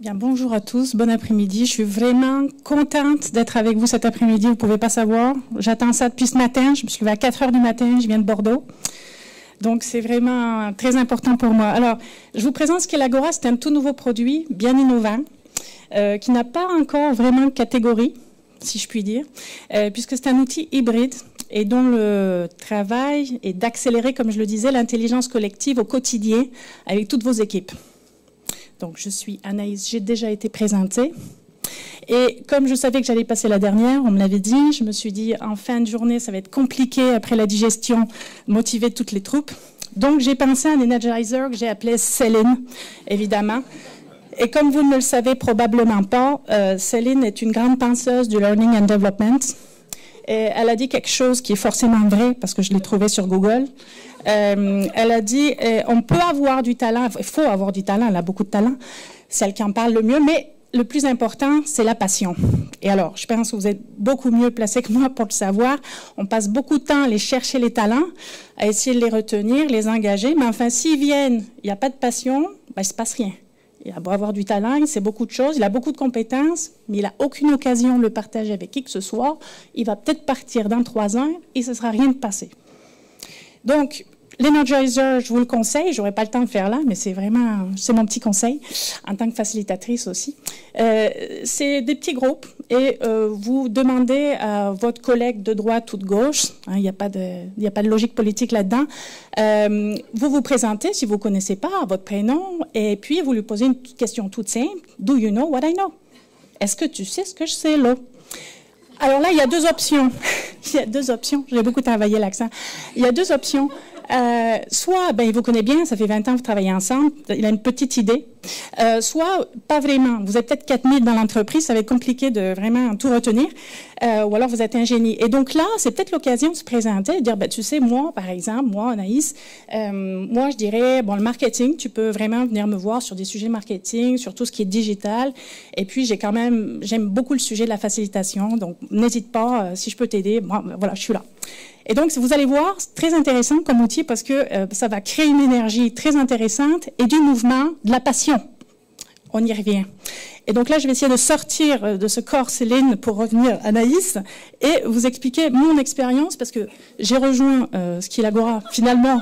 Bien, bonjour à tous, bon après-midi. Je suis vraiment contente d'être avec vous cet après-midi, vous ne pouvez pas savoir. J'attends ça depuis ce matin, je me suis levée à 4 heures du matin, je viens de Bordeaux. Donc c'est vraiment très important pour moi. Alors, je vous présente Skillagora, c'est un tout nouveau produit, bien innovant, qui n'a pas encore vraiment de catégorie, si je puis dire, puisque c'est un outil hybride et dont le travail est d'accélérer, comme je le disais, l'intelligence collective au quotidien avec toutes vos équipes. Donc, je suis Anaïs, j'ai déjà été présentée. Et comme je savais que j'allais passer la dernière, on me l'avait dit, je me suis dit, en fin de journée, ça va être compliqué après la digestion, motiver toutes les troupes. Donc, j'ai pensé à un energizer que j'ai appelé Céline, évidemment. Et comme vous ne le savez probablement pas, Céline est une grande penseuse du learning and development. Et elle a dit quelque chose qui est forcément vrai, parce que je l'ai trouvé sur Google. Elle a dit, on peut avoir du talent, il faut avoir du talent, elle a beaucoup de talent, c'est elle qui en parle le mieux, mais le plus important, c'est la passion. Et alors, je pense que vous êtes beaucoup mieux placés que moi pour le savoir. On passe beaucoup de temps à aller chercher les talents, à essayer de les retenir, les engager, mais enfin, s'ils viennent, il n'y a pas de passion, ben, il ne se passe rien. Il a beau avoir du talent, il sait beaucoup de choses, il a beaucoup de compétences, mais il n'a aucune occasion de le partager avec qui que ce soit. Il va peut-être partir dans 3 ans et ce ne sera rien de passé. Donc, l'Energizer, je vous le conseille, je n'aurai pas le temps de faire là, mais c'est vraiment, c'est mon petit conseil, en tant que facilitatrice aussi. C'est des petits groupes et vous demandez à votre collègue de droite ou de gauche, il n'y a pas de logique politique là-dedans, vous vous présentez, si vous ne connaissez pas, votre prénom, et puis vous lui posez une question toute simple, « Do you know what I know ?» Est-ce que tu sais ce que je sais là? Alors là, il y a 2 options. Il y a 2 options. J'ai beaucoup travaillé l'accent. Il y a 2 options. Soit, ben, il vous connaît bien, ça fait 20 ans que vous travaillez ensemble, il a une petite idée. Soit, pas vraiment. Vous êtes peut-être 4000 dans l'entreprise, ça va être compliqué de vraiment tout retenir. Ou alors, vous êtes un génie. Et donc là, c'est peut-être l'occasion de se présenter et de dire, ben, tu sais, moi, par exemple, moi, Anaïs, moi, je dirais, bon, le marketing, tu peux vraiment venir me voir sur des sujets marketing, sur tout ce qui est digital. Et puis, j'aime beaucoup le sujet de la facilitation. Donc, n'hésite pas, si je peux t'aider, moi, voilà, je suis là. Et donc, vous allez voir, c'est très intéressant comme outil parce que ça va créer une énergie très intéressante et du mouvement, de la passion. On y revient. Et donc là, je vais essayer de sortir de ce corps Céline pour revenir à Anaïs et vous expliquer mon expérience parce que j'ai rejoint Skillagora, finalement,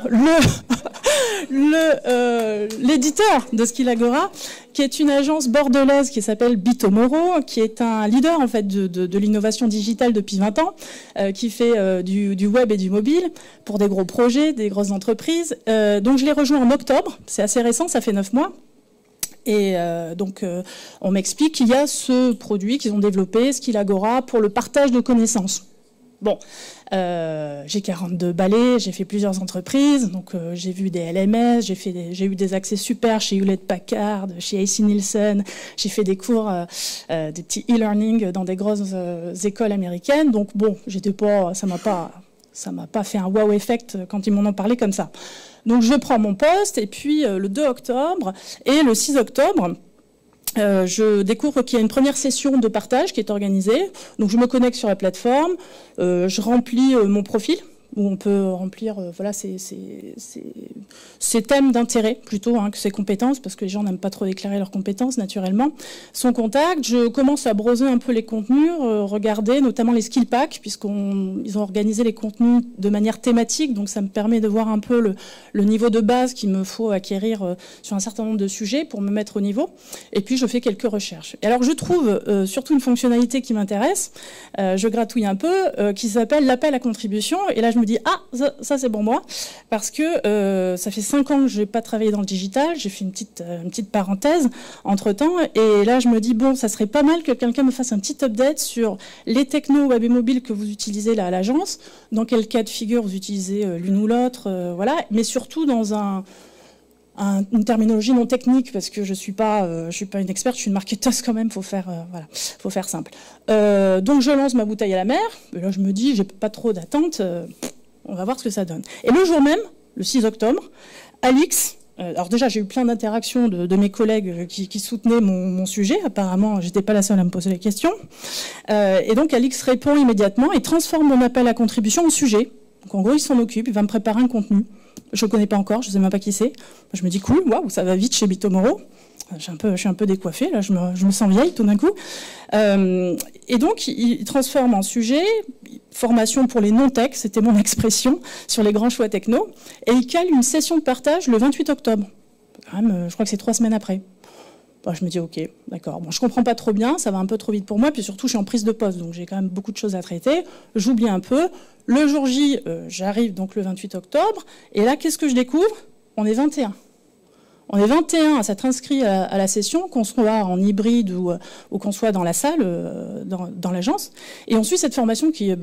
l'éditeur de Skillagora, qui est une agence bordelaise qui s'appelle Bitomoro, qui est un leader en fait de l'innovation digitale depuis 20 ans, qui fait du web et du mobile pour des gros projets, des grosses entreprises. Donc je l'ai rejoint en octobre, c'est assez récent, ça fait 9 mois. Et donc, on m'explique qu'il y a ce produit qu'ils ont développé, Skillagora, pour le partage de connaissances. Bon, j'ai 42 balais, j'ai fait plusieurs entreprises, donc j'ai vu des LMS, j'ai eu des accès super chez Hewlett-Packard, chez AC Nielsen, j'ai fait des cours, des petits e-learning dans des grosses écoles américaines. Donc bon, ça m'a pas fait un wow effect quand ils m'en ont parlé comme ça. Donc je prends mon poste et puis le 2 octobre et le 6 octobre, je découvre qu'il y a une première session de partage qui est organisée. Donc je me connecte sur la plateforme, je remplis mon profil où on peut remplir voilà, ces thèmes d'intérêt plutôt que ces compétences, parce que les gens n'aiment pas trop déclarer leurs compétences naturellement. Son contact, je commence à browser un peu les contenus, regarder notamment les skill packs, puisqu'ils ont organisé les contenus de manière thématique, donc ça me permet de voir un peu le niveau de base qu'il me faut acquérir sur un certain nombre de sujets pour me mettre au niveau. Et puis je fais quelques recherches. Et alors je trouve surtout une fonctionnalité qui m'intéresse, je gratouille un peu, qui s'appelle l'appel à contribution, et là je me dis, ah, ça c'est pour moi, parce que ça fait 5 ans que je n'ai pas travaillé dans le digital, j'ai fait une petite parenthèse entre-temps, et là je me dis, bon, ça serait pas mal que quelqu'un me fasse un petit update sur les technos web et mobile que vous utilisez là à l'agence, dans quel cas de figure vous utilisez l'une ou l'autre, voilà, mais surtout dans une terminologie non technique, parce que je suis pas une experte, je suis une marketeuse quand même, faut faire simple. Donc je lance ma bouteille à la mer, et là je me dis, j'ai pas trop d'attente, on va voir ce que ça donne. Et le jour même, le 6 octobre, Alix, alors déjà j'ai eu plein d'interactions de mes collègues qui soutenaient mon sujet, apparemment j'étais pas la seule à me poser les questions, et donc Alix répond immédiatement et transforme mon appel à contribution en sujet. Donc en gros il s'en occupe, il va me préparer un contenu. Je ne le connais pas encore, je ne sais même pas qui c'est. Je me dis, cool, waouh, ça va vite chez Bitomoro. je suis un peu décoiffée, là, je me sens vieille tout d'un coup. Et donc, il transforme en sujet, formation pour les non-tech, c'était mon expression, sur les grands choix techno, et il cale une session de partage le 28 octobre. Quand même, je crois que c'est 3 semaines après. Bon, je me dis, ok, d'accord. Bon, je comprends pas trop bien, ça va un peu trop vite pour moi, puis surtout, je suis en prise de poste, donc j'ai quand même beaucoup de choses à traiter. J'oublie un peu. Le jour J, j'arrive donc le 28 octobre, et là, qu'est-ce que je découvre? On est 21. On est 21 à s'être inscrit à la session, qu'on soit en hybride ou qu'on soit dans la salle, dans l'agence. Et on suit cette formation qui est,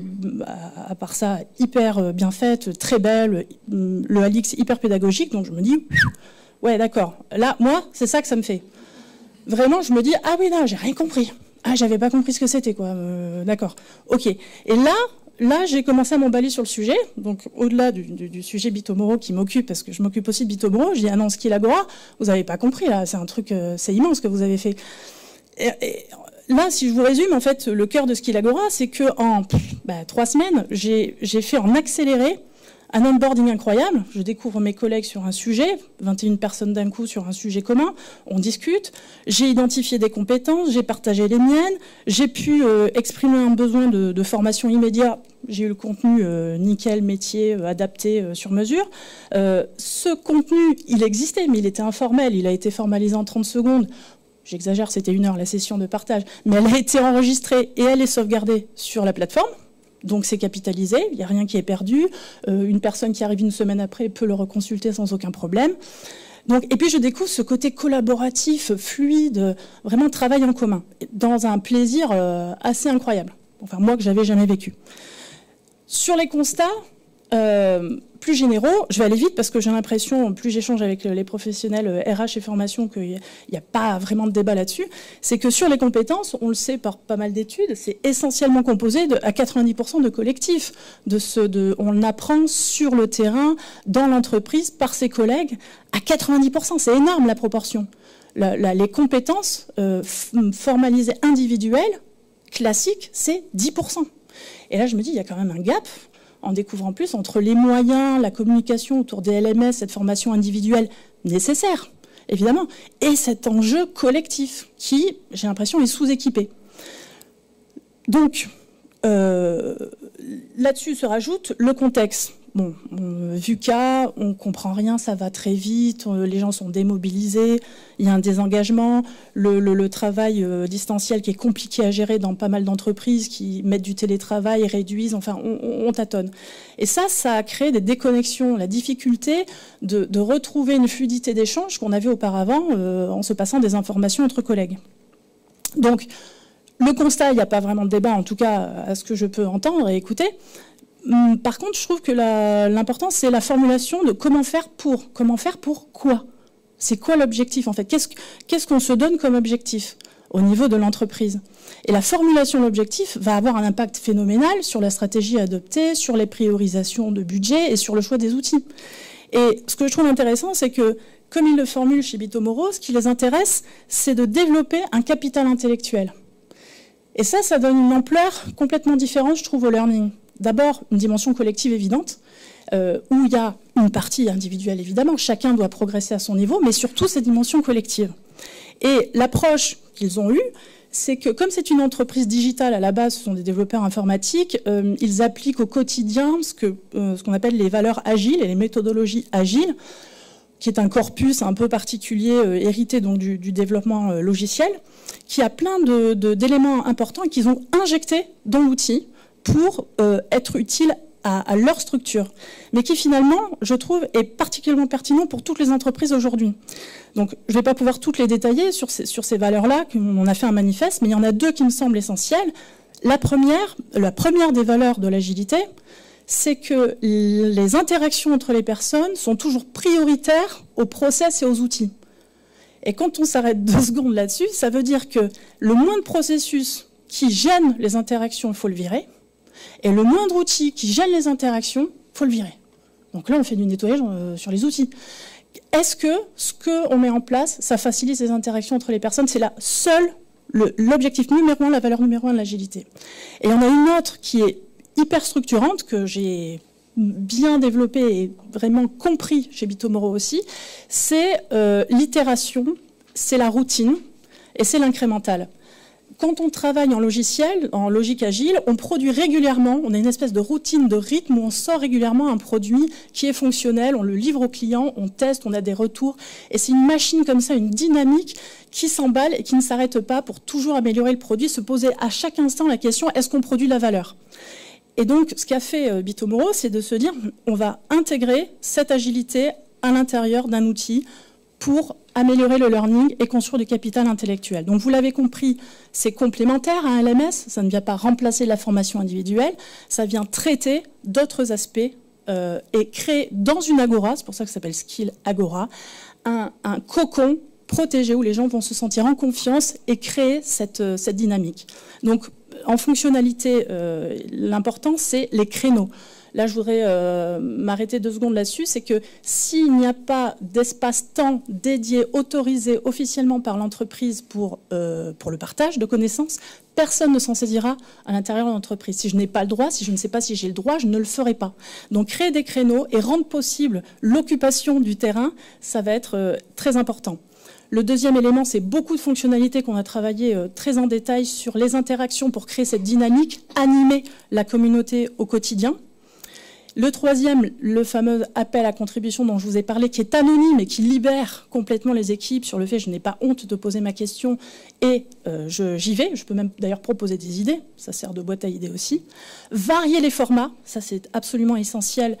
à part ça, hyper bien faite, très belle, le Alix hyper pédagogique. Donc je me dis, ouais, d'accord. Là, moi, c'est ça que ça me fait. Vraiment, je me dis, ah oui, là, j'ai rien compris. Ah, j'avais pas compris ce que c'était, quoi. D'accord. Ok. Et là, j'ai commencé à m'emballer sur le sujet. Donc, au-delà du sujet Bitomoro qui m'occupe, parce que je m'occupe aussi de Bitomoro, je dis, ah non, Skill Agora, vous n'avez pas compris, là. C'est un truc, c'est immense ce que vous avez fait. Et là, si je vous résume, en fait, le cœur de Skill Agora, c'est que en 3 semaines, j'ai fait en accéléré un onboarding incroyable. Je découvre mes collègues sur un sujet, 21 personnes d'un coup sur un sujet commun, on discute, j'ai identifié des compétences, j'ai partagé les miennes, j'ai pu exprimer un besoin de formation immédiat, j'ai eu le contenu nickel, métier, adapté sur mesure. Ce contenu, il existait, mais il était informel, il a été formalisé en 30 secondes. J'exagère, c'était 1 heure la session de partage, mais elle a été enregistrée et elle est sauvegardée sur la plateforme. Donc c'est capitalisé, il n'y a rien qui est perdu. Une personne qui arrive 1 semaine après peut le reconsulter sans aucun problème. Donc, et puis je découvre ce côté collaboratif, fluide, vraiment travail en commun, dans un plaisir assez incroyable. Enfin, moi que j'avais jamais vécu. Sur les constats plus généraux, je vais aller vite parce que j'ai l'impression, plus j'échange avec les professionnels RH et formation, qu'il n'y a pas vraiment de débat là-dessus, c'est que sur les compétences, on le sait par pas mal d'études, c'est essentiellement composé à 90% de collectifs. On apprend sur le terrain, dans l'entreprise, par ses collègues, à 90%. C'est énorme la proportion. Les compétences formalisées individuelles, classiques, c'est 10%. Et là, je me dis, il y a quand même un gap, en découvrant plus, entre les moyens, la communication autour des LMS, cette formation individuelle nécessaire, évidemment, et cet enjeu collectif qui, j'ai l'impression, est sous-équipé. Donc, là-dessus se rajoute le contexte. Bon, VUCA, on comprend rien, ça va très vite, les gens sont démobilisés, il y a un désengagement, le travail distanciel qui est compliqué à gérer dans pas mal d'entreprises qui mettent du télétravail, réduisent, enfin on tâtonne. Et ça a créé des déconnexions, la difficulté de retrouver une fluidité d'échange qu'on avait auparavant en se passant des informations entre collègues. Donc, le constat, il n'y a pas vraiment de débat, en tout cas à ce que je peux entendre et écouter. Par contre, je trouve que l'important, c'est la formulation de comment faire pour quoi. C'est quoi l'objectif, en fait? Qu'est-ce qu'on se donne comme objectif au niveau de l'entreprise? Et la formulation de l'objectif va avoir un impact phénoménal sur la stratégie adoptée, sur les priorisations de budget et sur le choix des outils. Et ce que je trouve intéressant, c'est que, comme ils le formulent chez Bitomoro, ce qui les intéresse, c'est de développer un capital intellectuel. Et ça donne une ampleur complètement différente, je trouve, au learning. D'abord, une dimension collective évidente, où il y a une partie individuelle, évidemment, chacun doit progresser à son niveau, mais surtout cette dimension collective. Et l'approche qu'ils ont eue, c'est que comme c'est une entreprise digitale, à la base, ce sont des développeurs informatiques, ils appliquent au quotidien ce qu'on appelle les valeurs agiles et les méthodologies agiles, qui est un corpus un peu particulier, hérité donc du développement logiciel, qui a plein d'éléments importants et qu'ils ont injectés dans l'outil pour être utile à leur structure, mais qui finalement, je trouve, est particulièrement pertinent pour toutes les entreprises aujourd'hui. Donc, je ne vais pas pouvoir toutes les détailler sur ces valeurs-là, on a fait un manifeste, mais il y en a 2 qui me semblent essentielles. La première des valeurs de l'agilité, c'est que les interactions entre les personnes sont toujours prioritaires aux process et aux outils. Et quand on s'arrête 2 secondes là-dessus, ça veut dire que le moindre processus qui gêne les interactions, il faut le virer. Et le moindre outil qui gêne les interactions, il faut le virer. Donc là, on fait du nettoyage sur les outils. Est-ce que ce qu'on met en place, ça facilite les interactions entre les personnes? C'est l'objectif numéro 1, la valeur numéro 1 de l'agilité. Et il y en a une autre qui est hyper structurante, que j'ai bien développée et vraiment compris chez Bitomoro aussi, c'est l'itération, c'est la routine et c'est l'incrémental. Quand on travaille en logiciel, en logique agile, on produit régulièrement, on a une espèce de routine, de rythme où on sort régulièrement un produit qui est fonctionnel, on le livre au client, on teste, on a des retours. Et c'est une machine comme ça, une dynamique qui s'emballe et qui ne s'arrête pas pour toujours améliorer le produit, se poser à chaque instant la question, est-ce qu'on produit de la valeur ? Et donc, ce qu'a fait Bitomoro, c'est de se dire, on va intégrer cette agilité à l'intérieur d'un outil pour améliorer le learning et construire du capital intellectuel. Donc vous l'avez compris, c'est complémentaire à un LMS, ça ne vient pas remplacer la formation individuelle, ça vient traiter d'autres aspects et créer dans une agora, c'est pour ça que ça s'appelle Skill Agora, un cocon protégé où les gens vont se sentir en confiance et créer cette dynamique. Donc en fonctionnalité, l'important c'est les créneaux. Là, je voudrais m'arrêter 2 secondes là-dessus, c'est que s'il n'y a pas d'espace-temps dédié, autorisé officiellement par l'entreprise pour le partage de connaissances, personne ne s'en saisira à l'intérieur de l'entreprise. Si je n'ai pas le droit, si je ne sais pas si j'ai le droit, je ne le ferai pas. Donc, créer des créneaux et rendre possible l'occupation du terrain, ça va être très important. Le deuxième élément, c'est beaucoup de fonctionnalités qu'on a travaillé très en détail sur les interactions pour créer cette dynamique, animer la communauté au quotidien. Le troisième, le fameux appel à contribution dont je vous ai parlé, qui est anonyme et qui libère complètement les équipes sur le fait que je n'ai pas honte de poser ma question et j'y vais. Je peux même d'ailleurs proposer des idées, ça sert de boîte à idées aussi. Varier les formats, ça c'est absolument essentiel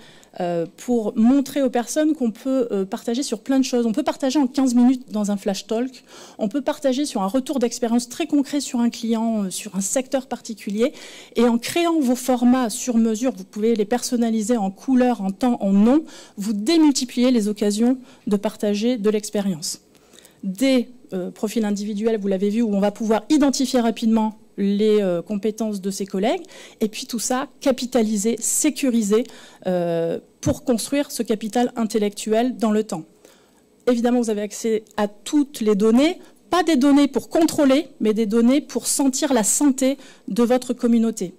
pour montrer aux personnes qu'on peut partager sur plein de choses. On peut partager en 15 minutes dans un flash talk, on peut partager sur un retour d'expérience très concret sur un client, sur un secteur particulier, et en créant vos formats sur mesure, vous pouvez les personnaliser en couleur, en temps, en nom, vous démultipliez les occasions de partager de l'expérience. Des profils individuels, vous l'avez vu, où on va pouvoir identifier rapidement les compétences de ses collègues, et puis tout ça capitaliser, sécuriser pour construire ce capital intellectuel dans le temps. Évidemment, vous avez accès à toutes les données, pas des données pour contrôler, mais des données pour sentir la santé de votre communauté.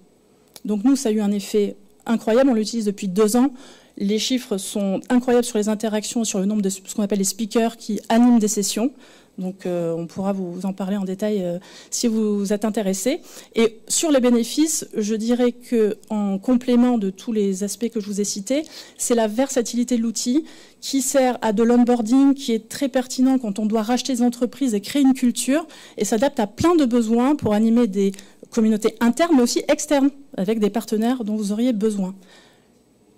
Donc nous, ça a eu un effet incroyable, on l'utilise depuis 2 ans. Les chiffres sont incroyables sur les interactions, sur le nombre de ce qu'on appelle les speakers qui animent des sessions. Donc on pourra vous en parler en détail si vous êtes intéressé. Et sur les bénéfices, je dirais qu'en complément de tous les aspects que je vous ai cités, c'est la versatilité de l'outil qui sert à de l'onboarding, qui est très pertinent quand on doit racheter des entreprises et créer une culture, et s'adapte à plein de besoins pour animer des communautés internes, mais aussi externes, avec des partenaires dont vous auriez besoin.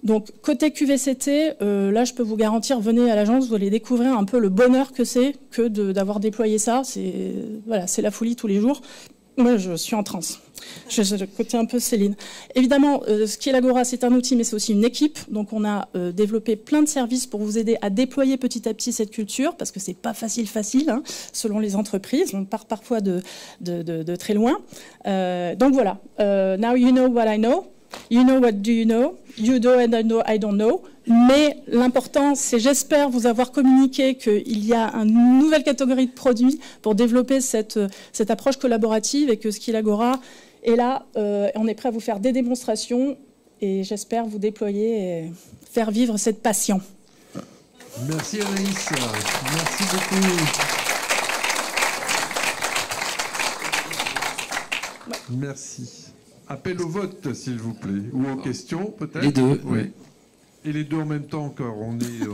Donc, côté QVCT, là, je peux vous garantir, venez à l'agence, vous allez découvrir un peu le bonheur que c'est que d'avoir déployé ça. Voilà, c'est la folie tous les jours. Moi, je suis en transe. J'ai le côté un peu Céline. Évidemment, Skill Agora, c'est un outil, mais c'est aussi une équipe. Donc, on a développé plein de services pour vous aider à déployer petit à petit cette culture, parce que c'est pas facile, hein, selon les entreprises. On part parfois de très loin. Donc, voilà. Now you know what I know. You know what do you know? You do and I know I don't know. Mais l'important, c'est, j'espère vous avoir communiqué qu'il y a une nouvelle catégorie de produits pour développer cette approche collaborative et que Skill Agora est là. On est prêt à vous faire des démonstrations et j'espère vous déployer et faire vivre cette passion. Merci Anaïs. Merci beaucoup. Ouais. Merci. Appel au vote, s'il vous plaît. Ou aux questions, peut-être. Les deux, oui. Et les deux en même temps, car on est...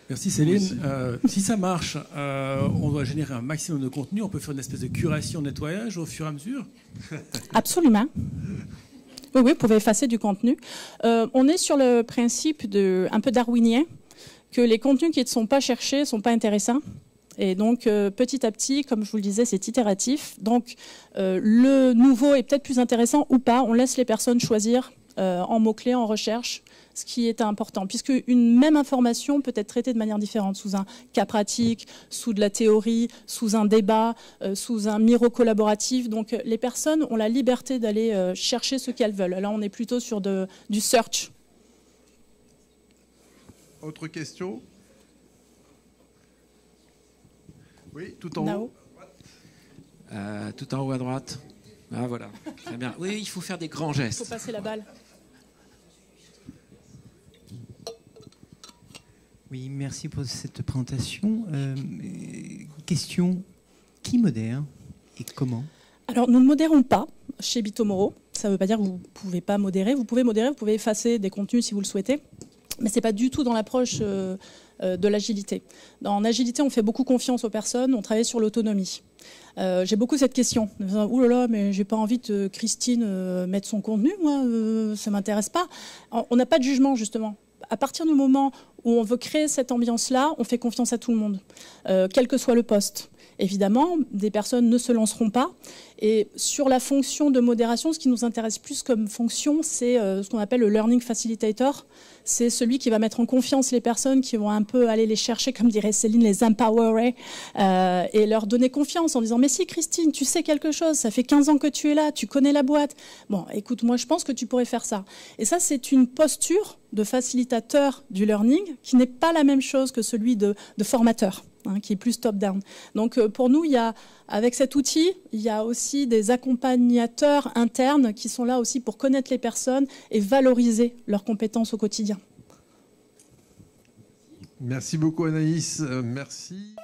Merci Céline. Si ça marche, on doit générer un maximum de contenu. On peut faire une espèce de curation, nettoyage au fur et à mesure. Absolument. Oui, vous pouvez effacer du contenu. On est sur le principe un peu darwinien, que les contenus qui ne sont pas cherchés ne sont pas intéressants. Et donc, petit à petit, comme je vous le disais, c'est itératif. Donc, le nouveau est peut-être plus intéressant ou pas. On laisse les personnes choisir en mots-clés, en recherche, ce qui est important. Puisque une même information peut être traitée de manière différente, sous un cas pratique, sous de la théorie, sous un débat, sous un miro collaboratif. Donc, les personnes ont la liberté d'aller chercher ce qu'elles veulent. Là, on est plutôt sur du search. Autre question ? Oui, tout en haut. Tout en haut à droite. Ah voilà, très bien. Oui, il faut faire des grands gestes. Il faut passer la balle. Oui, merci pour cette présentation. Question, qui modère et comment? Alors, nous ne modérons pas chez Bitomoro. Ça ne veut pas dire que vous ne pouvez pas modérer. Vous pouvez modérer, vous pouvez effacer des contenus si vous le souhaitez. Mais ce n'est pas du tout dans l'approche de l'agilité. En agilité, on fait beaucoup confiance aux personnes, on travaille sur l'autonomie. J'ai beaucoup cette question. Ouh là là, mais j'ai pas envie de Christine mettre son contenu, moi, ça m'intéresse pas. On n'a pas de jugement, justement. À partir du moment où on veut créer cette ambiance-là, on fait confiance à tout le monde, quel que soit le poste. Évidemment, des personnes ne se lanceront pas. Et sur la fonction de modération, ce qui nous intéresse plus comme fonction, c'est ce qu'on appelle le learning facilitator. C'est celui qui va mettre en confiance les personnes, qui vont un peu aller les chercher, comme dirait Céline, les empowerer, et leur donner confiance en disant « Mais si, Christine, tu sais quelque chose, ça fait 15 ans que tu es là, tu connais la boîte. Bon, écoute, moi, je pense que tu pourrais faire ça. » Et ça, c'est une posture de facilitateur du learning qui n'est pas la même chose que celui de formateur. Qui est plus top-down. Donc pour nous, avec cet outil, il y a aussi des accompagnateurs internes qui sont là aussi pour connaître les personnes et valoriser leurs compétences au quotidien. Merci beaucoup Anaïs, merci.